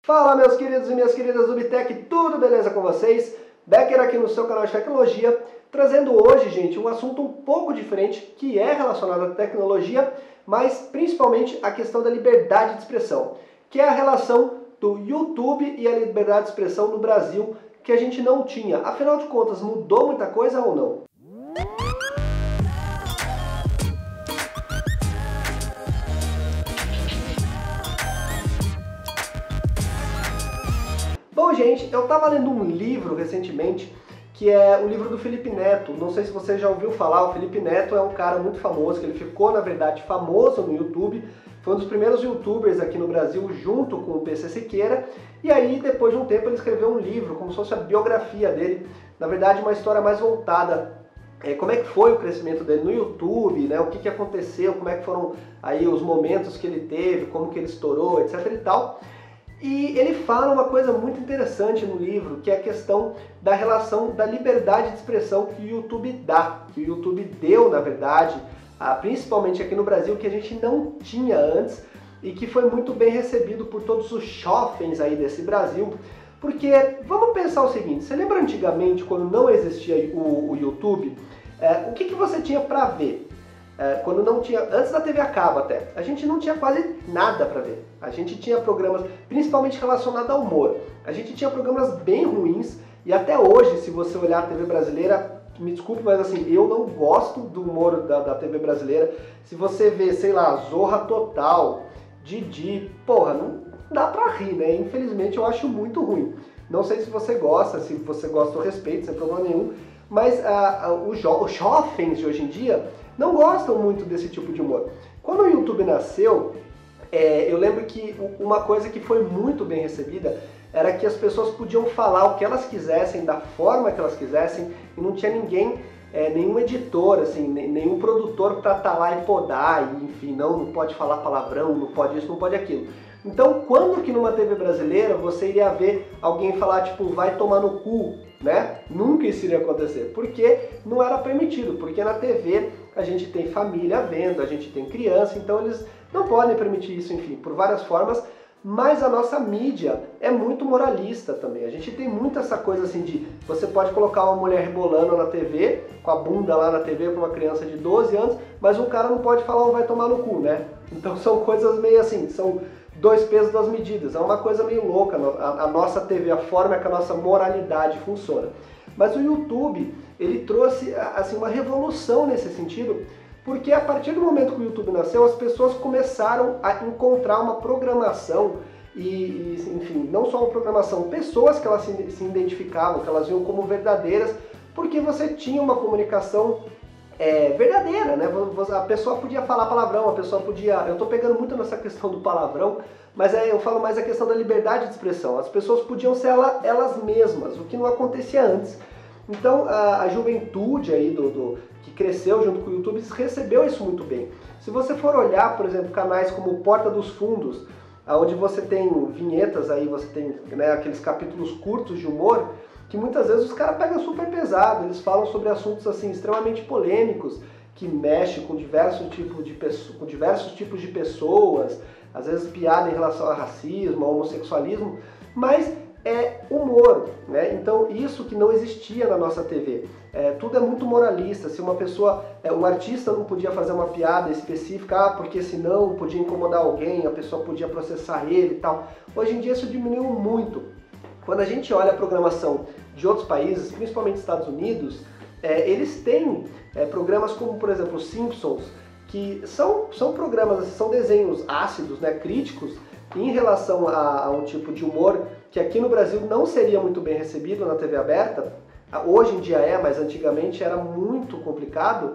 Fala, meus queridos e minhas queridas do Bitec, tudo beleza com vocês? Becker aqui no seu canal de tecnologia, trazendo hoje, gente, um assunto um pouco diferente que é relacionado à tecnologia, mas principalmente a questão da liberdade de expressão, que é a relação do YouTube e a liberdade de expressão no Brasil, que a gente não tinha. Afinal de contas, mudou muita coisa ou não? Bom, gente, eu estava lendo um livro recentemente, que é o livro do Felipe Neto. Não sei se você já ouviu falar, o Felipe Neto é um cara muito famoso, que ele ficou, na verdade, famoso no YouTube. Foi um dos primeiros youtubers aqui no Brasil, junto com o PC Siqueira. E aí, depois de um tempo, ele escreveu um livro, como se fosse a biografia dele. Na verdade, uma história mais voltada como é que foi o crescimento dele no YouTube, né? O que aconteceu, como é que foram aí os momentos que ele teve, como que ele estourou, etc e tal. E ele fala uma coisa muito interessante no livro, que é a questão da relação da liberdade de expressão que o YouTube dá, que o YouTube deu, na verdade, principalmente aqui no Brasil, que a gente não tinha antes e que foi muito bem recebido por todos os jovens aí desse Brasil. Porque, vamos pensar o seguinte, você lembra antigamente, quando não existia o YouTube, o que você tinha para ver? Quando não tinha, antes da TV a cabo até, a gente não tinha quase nada para ver. A gente tinha programas, principalmente relacionados ao humor. A gente tinha programas bem ruins e até hoje, se você olhar a TV brasileira, me desculpe, mas assim, eu não gosto do humor da TV brasileira. Se você vê, sei lá, Zorra Total, Didi, porra, não dá pra rir, né? Infelizmente eu acho muito ruim. Não sei se você gosta eu respeito, sem problema nenhum, mas os jovens de hoje em dia não gostam muito desse tipo de humor. Quando o YouTube nasceu, eu lembro que uma coisa que foi muito bem recebida era que as pessoas podiam falar o que elas quisessem, da forma que elas quisessem, e não tinha ninguém, nenhum editor, assim, nenhum produtor para estar lá e podar, e, enfim, não pode falar palavrão, não pode isso, não pode aquilo. Então, quando que numa TV brasileira você iria ver alguém falar, tipo, vai tomar no cu, né? Nunca isso iria acontecer, porque não era permitido, porque na TV a gente tem família vendo, a gente tem criança, então eles não podem permitir isso, enfim, por várias formas, mas a nossa mídia é muito moralista também. A gente tem muito essa coisa assim de, você pode colocar uma mulher rebolando na TV, com a bunda lá na TV para uma criança de 12 anos, mas um cara não pode falar vai tomar no cu, né? Então são coisas meio assim, são dois pesos, duas medidas. É uma coisa meio louca a nossa TV, a forma que a nossa moralidade funciona. Mas o YouTube, ele trouxe assim, uma revolução nesse sentido, porque a partir do momento que o YouTube nasceu, as pessoas começaram a encontrar uma programação e enfim, não só uma programação, pessoas que elas se identificavam, que elas viam como verdadeiras, porque você tinha uma comunicação verdadeira, né? A pessoa podia falar palavrão, a pessoa podia... Eu tô pegando muito nessa questão do palavrão, mas eu falo mais a questão da liberdade de expressão. As pessoas podiam ser elas mesmas, o que não acontecia antes. Então a juventude aí que cresceu junto com o YouTube recebeu isso muito bem. Se você for olhar, por exemplo, canais como Porta dos Fundos, onde você tem vinhetas aí, você tem, né, aqueles capítulos curtos de humor, que muitas vezes os caras pegam super pesado, eles falam sobre assuntos assim extremamente polêmicos, que mexem com diversos tipos de pessoas, às vezes piada em relação a racismo, a homossexualismo, mas é humor, né? Então isso que não existia na nossa TV. Tudo é muito moralista. Se uma pessoa, um artista não podia fazer uma piada específica, porque senão podia incomodar alguém, a pessoa podia processar ele e tal. Hoje em dia isso diminuiu muito. Quando a gente olha a programação de outros países, principalmente Estados Unidos, eles têm programas como, por exemplo, os Simpsons, que são programas, são desenhos ácidos, né, críticos, em relação a um tipo de humor que aqui no Brasil não seria muito bem recebido na TV aberta. Hoje em dia mas antigamente era muito complicado.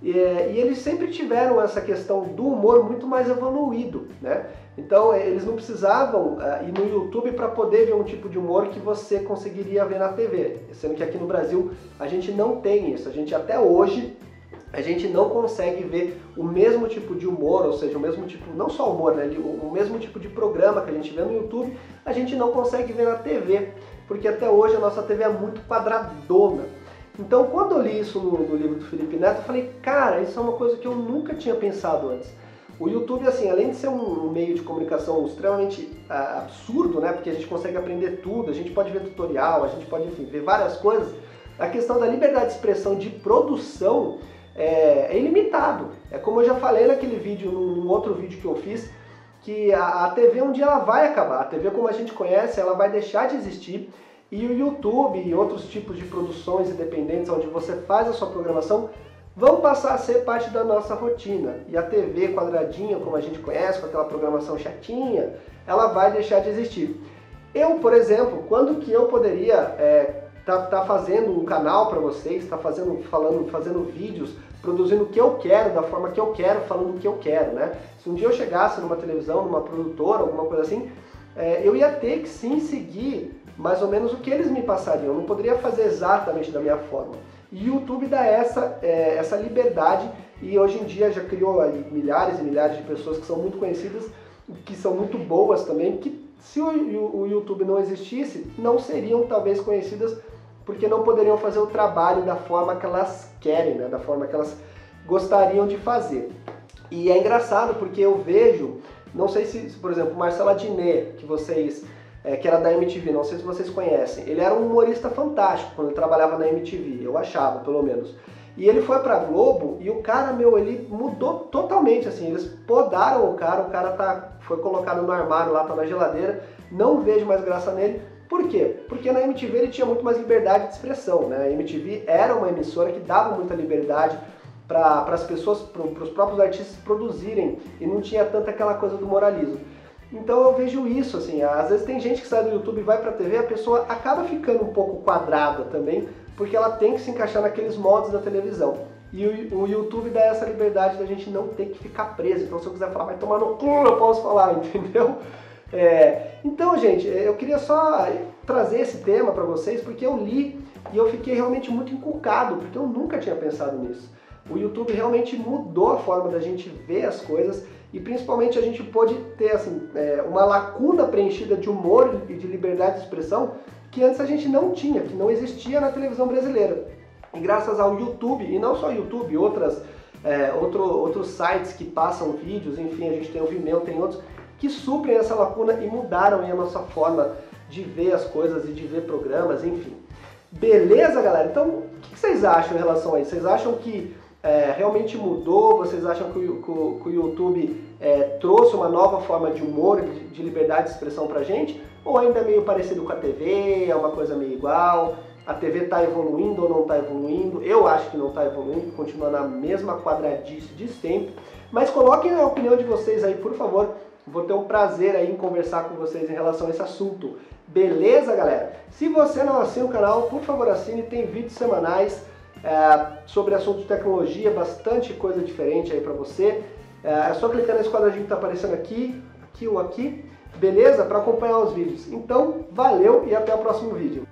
E eles sempre tiveram essa questão do humor muito mais evoluído, né? Então eles não precisavam ir no YouTube para poder ver um tipo de humor que você conseguiria ver na TV, sendo que aqui no Brasil a gente não tem isso. Até hoje a gente não consegue ver o mesmo tipo de humor, ou seja, o mesmo tipo, não só humor, né? O mesmo tipo de programa que a gente vê no YouTube, a gente não consegue ver na TV, porque até hoje a nossa TV é muito quadradona. Então, quando eu li isso no livro do Felipe Neto, eu falei, cara, isso é uma coisa que eu nunca tinha pensado antes. O YouTube, assim, além de ser um meio de comunicação extremamente absurdo, né, porque a gente consegue aprender tudo, a gente pode ver tutorial, a gente pode, enfim, ver várias coisas, a questão da liberdade de expressão de produção é ilimitado. É como eu já falei naquele vídeo, num outro vídeo que eu fiz, que a TV um dia ela vai acabar. A TV como a gente conhece, ela vai deixar de existir, e o YouTube e outros tipos de produções independentes onde você faz a sua programação vão passar a ser parte da nossa rotina. E a TV quadradinha, como a gente conhece, com aquela programação chatinha, ela vai deixar de existir. Eu, por exemplo, quando que eu poderia tá fazendo um canal para vocês, fazendo vídeos, produzindo o que eu quero, da forma que eu quero, falando o que eu quero, né? Se um dia eu chegasse numa televisão, numa produtora, alguma coisa assim, eu ia ter que sim seguir mais ou menos o que eles me passariam. Eu não poderia fazer exatamente da minha forma. E o YouTube dá essa liberdade, e hoje em dia já criou aí milhares e milhares de pessoas que são muito conhecidas, que são muito boas também, que se o YouTube não existisse, não seriam talvez conhecidas, porque não poderiam fazer o trabalho da forma que elas querem, né? Da forma que elas gostariam de fazer. E é engraçado porque eu vejo, não sei se por exemplo, Marcelo Adnet, que era da MTV, não sei se vocês conhecem, ele era um humorista fantástico quando ele trabalhava na MTV, eu achava, pelo menos. E ele foi pra Globo e o cara, ele mudou totalmente, assim, eles podaram o cara foi colocado no armário lá, tá na geladeira, não vejo mais graça nele. Por quê? Porque na MTV ele tinha muito mais liberdade de expressão, né? A MTV era uma emissora que dava muita liberdade para as pessoas, para os próprios artistas produzirem, e não tinha tanta aquela coisa do moralismo. Então eu vejo isso, assim, às vezes tem gente que sai do YouTube e vai pra TV, a pessoa acaba ficando um pouco quadrada também, porque ela tem que se encaixar naqueles moldes da televisão. E o YouTube dá essa liberdade da gente não ter que ficar preso. Então se eu quiser falar, vai tomar no cu, eu posso falar, entendeu? Então, gente, eu queria só trazer esse tema pra vocês, porque eu li e eu fiquei realmente muito encucado, porque eu nunca tinha pensado nisso. O YouTube realmente mudou a forma da gente ver as coisas, e principalmente a gente pôde ter assim, uma lacuna preenchida de humor e de liberdade de expressão que antes a gente não tinha, que não existia na televisão brasileira. E graças ao YouTube, e não só o YouTube, outros sites que passam vídeos, enfim, a gente tem o Vimeo, tem outros, que suprem essa lacuna e mudaram a nossa forma de ver as coisas e de ver programas, enfim. Beleza, galera? Então, o que vocês acham em relação a isso? Vocês acham que realmente mudou? Vocês acham que o YouTube trouxe uma nova forma de humor, de liberdade de expressão pra gente? Ou ainda é meio parecido com a TV, é uma coisa meio igual? A TV está evoluindo ou não está evoluindo? Eu acho que não está evoluindo, continua na mesma quadradice de sempre. Mas coloquem a opinião de vocês aí, por favor. Vou ter um prazer aí em conversar com vocês em relação a esse assunto. Beleza, galera? Se você não assina o canal, por favor assine, tem vídeos semanais sobre assuntos de tecnologia, bastante coisa diferente aí pra você. É só clicar nesse quadradinho que tá aparecendo aqui ou aqui, beleza? Para acompanhar os vídeos. Então, valeu e até o próximo vídeo.